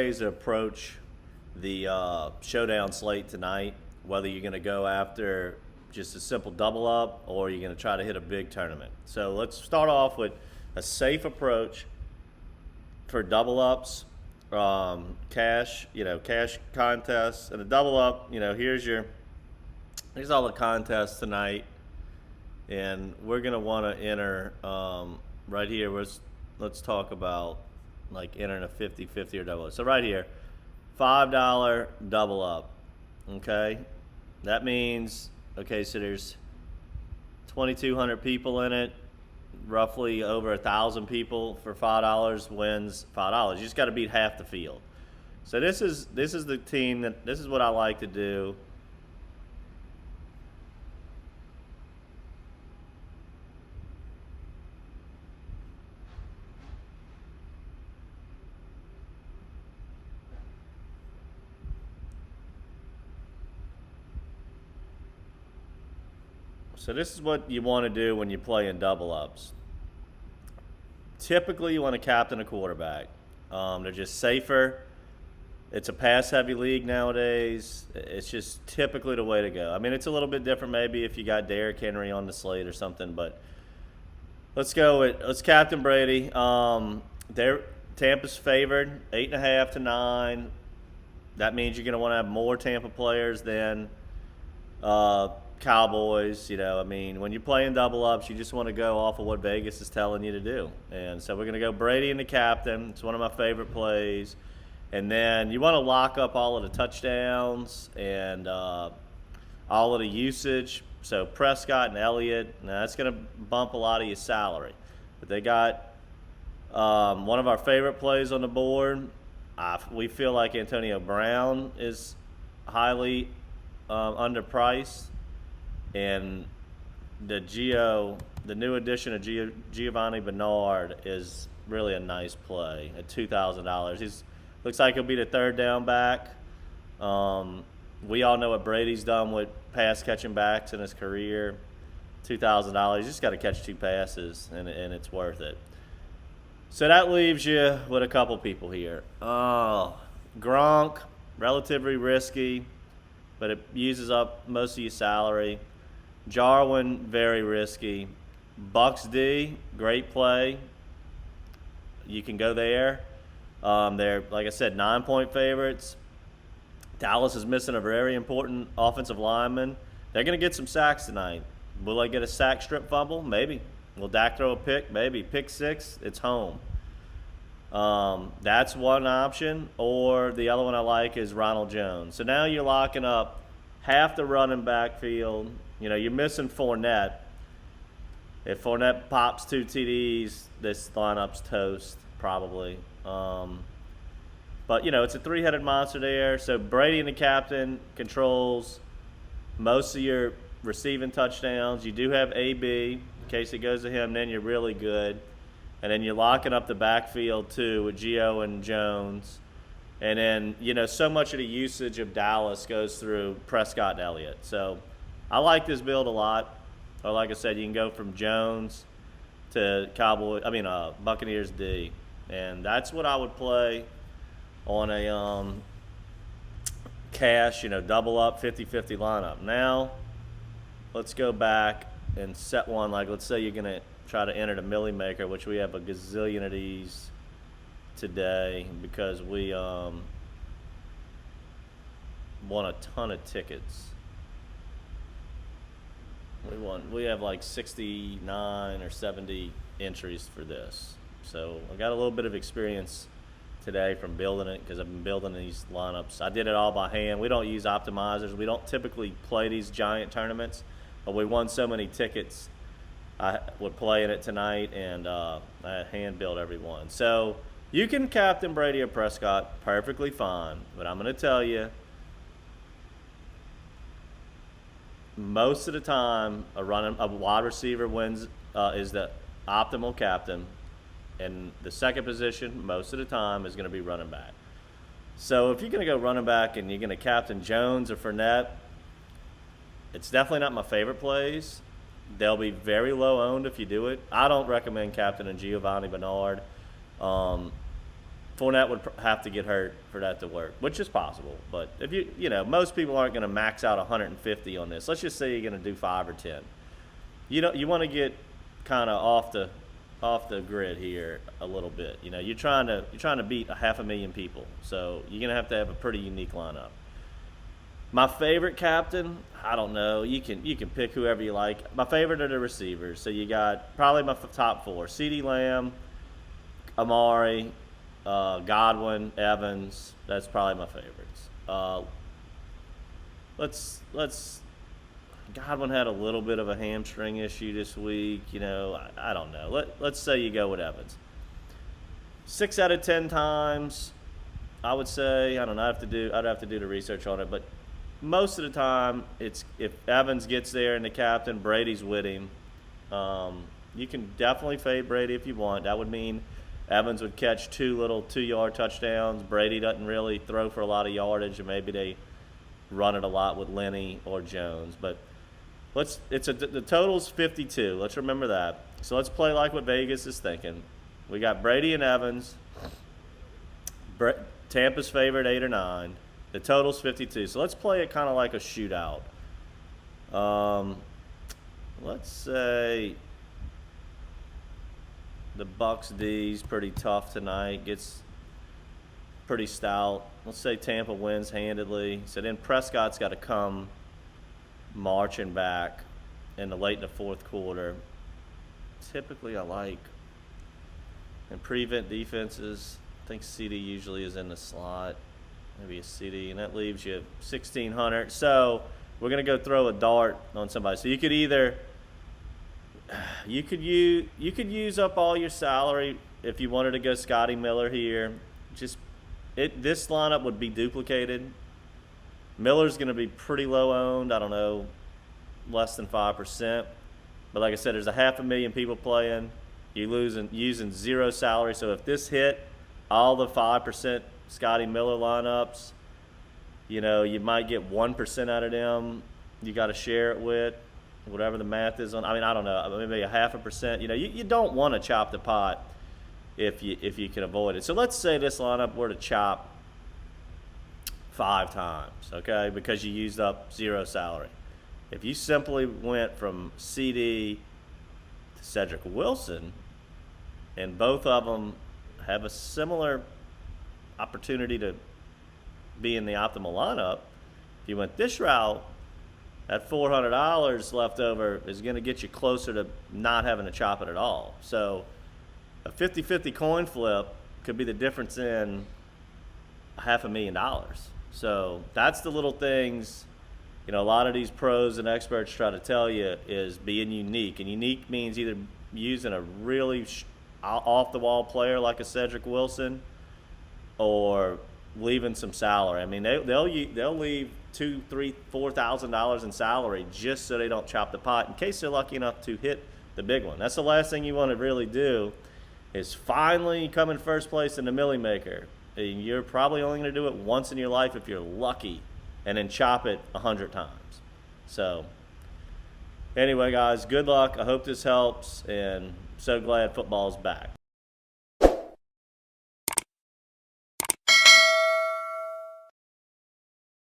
ways to approach the Showdown slate tonight, whether you're going to go after just a simple double up or you're going to try to hit a big tournament. So let's start off with a safe approach for double ups, cash contests, and a double up. Here's all the contests tonight, and we're going to want to enter right here. Let's talk about like entering a 50-50 or double up. So right here, $5 double up. Okay, that means so there's 2,200 people in it, roughly over 1,000 people for $5 wins $5. You just got to beat half the field. So this is the team this is what I like to do. So this is what you want to do when you play in double ups. Typically, you want to captain a quarterback. They're just safer. It's a pass-heavy league nowadays. It's just typically the way to go. I mean, it's a little bit different maybe if you got Derrick Henry on the slate or something, but let's captain Brady. Tampa's favored 8.5 to 9. That means you're going to want to have more Tampa players than Cowboys. When you're playing double ups, you just want to go off of what Vegas is telling you to do. And so we're going to go Brady in the captain. It's one of my favorite plays. And then you want to lock up all of the touchdowns and all of the usage. So Prescott and Elliott, now that's going to bump a lot of your salary. But they got one of our favorite plays on the board. We feel like Antonio Brown is highly underpriced. And the new addition of Giovanni Bernard is really a nice play at $2,000. Looks like he'll be the third down back. We all know what Brady's done with pass catching backs in his career. $2,000, you just got to catch 2 passes, and it's worth it. So that leaves you with a couple people here. Gronk, relatively risky, but it uses up most of your salary. Jarwin, very risky. Bucs D, great play. You can go there. They're, like I said, 9-point favorites. Dallas is missing a very important offensive lineman. They're going to get some sacks tonight. Will they get a sack strip fumble? Maybe. Will Dak throw a pick? Maybe. Pick 6, it's home. That's one option. Or the other one I like is Ronald Jones. So now you're locking up half the running back field. You're missing Fournette. If Fournette pops 2 TDs, this lineup's toast, probably. But, it's a 3-headed monster there. So Brady and the captain controls most of your receiving touchdowns. You do have AB. In case it goes to him, then you're really good. And then you're locking up the backfield, too, with Gio and Jones. And then, so much of the usage of Dallas goes through Prescott and Elliott. So I like this build a lot. Or like I said, you can go from Jones to Buccaneers D. And that's what I would play on a cash, double up 50-50 lineup. Now, let's go back and set one. Like, let's say you're going to try to enter the Millie Maker, which we have a gazillion of these today because we won a ton of tickets. We have like 69 or 70 entries for this. So I got a little bit of experience today from building it because I've been building these lineups. I did it all by hand. We don't use optimizers. We don't typically play these giant tournaments, but we won so many tickets. I would play in it tonight, and I hand built every one. So you can captain Brady or Prescott perfectly fine, but I'm going to tell you, most of the time, a wide receiver wins is the optimal captain, and the second position most of the time is going to be running back. So if you're going to go running back and you're going to captain Jones or Fournette, it's definitely not my favorite plays. They'll be very low owned if you do it. I don't recommend captaining Giovanni Bernard. Fournette would have to get hurt for that to work, which is possible. But if most people aren't going to max out 150 on this. Let's just say you're going to do 5 or 10. You want to get kind of off the grid here a little bit. You're trying to beat 500,000 people, so you're going to have a pretty unique lineup. My favorite captain, I don't know. You can pick whoever you like. My favorite are the receivers. So you got probably my top 4: CeeDee Lamb, Amari, Godwin, Evans. That's probably my favorites. Let's. Godwin had a little bit of a hamstring issue this week. I don't know. Let's say you go with Evans. 6 out of 10 times, I would say. I don't know. I'd have to do the research on it, but most of the time, it's if Evans gets there and the captain, Brady's with him. You can definitely fade Brady if you want. That would mean Evans would catch 2 little 2-yard touchdowns. Brady doesn't really throw for a lot of yardage, and maybe they run it a lot with Lenny or Jones. But the total's 52. Let's remember that. So let's play like what Vegas is thinking. We got Brady and Evans. Tampa's favorite 8 or 9. The total's 52. So let's play it kind of like a shootout. Let's say the Bucs D's pretty tough tonight. Gets pretty stout. Let's say Tampa wins handedly. So then Prescott's got to come marching back in the fourth quarter. Typically, I like in prevent defenses. I think CD usually is in the slot. Maybe a CD, and that leaves you 1,600. So we're gonna go throw a dart on somebody. So you could use up all your salary if you wanted to go Scotty Miller here. This lineup would be duplicated. Miller's gonna be pretty low owned. I don't know, less than 5%. But like I said, there's 500,000 people playing. You're using 0 salary. So if this hit all the 5% Scotty Miller lineups, you might get 1% out of them. You got to share it with whatever the math is on. I mean, I don't know, maybe 0.5%. You don't want to chop the pot if you can avoid it. So let's say this lineup were to chop 5 times, okay, because you used up 0 salary. If you simply went from CD to Cedric Wilson, and both of them have a similar opportunity to be in the optimal lineup, if you went this route, that $400 left over is going to get you closer to not having to chop it at all. So a 50-50 coin flip could be the difference in $500,000. So that's the little things, a lot of these pros and experts try to tell you is being unique. And unique means either using a really off-the-wall player like a Cedric Wilson, or leaving some salary. I mean, they'll leave $2,000, $3,000, $4,000 in salary just so they don't chop the pot in case they're lucky enough to hit the big one. That's the last thing you want to really do, is finally come in first place in the Millie Maker. And you're probably only going to do it once in your life if you're lucky, and then chop it 100 times. So anyway, guys, good luck. I hope this helps, and so glad football's back.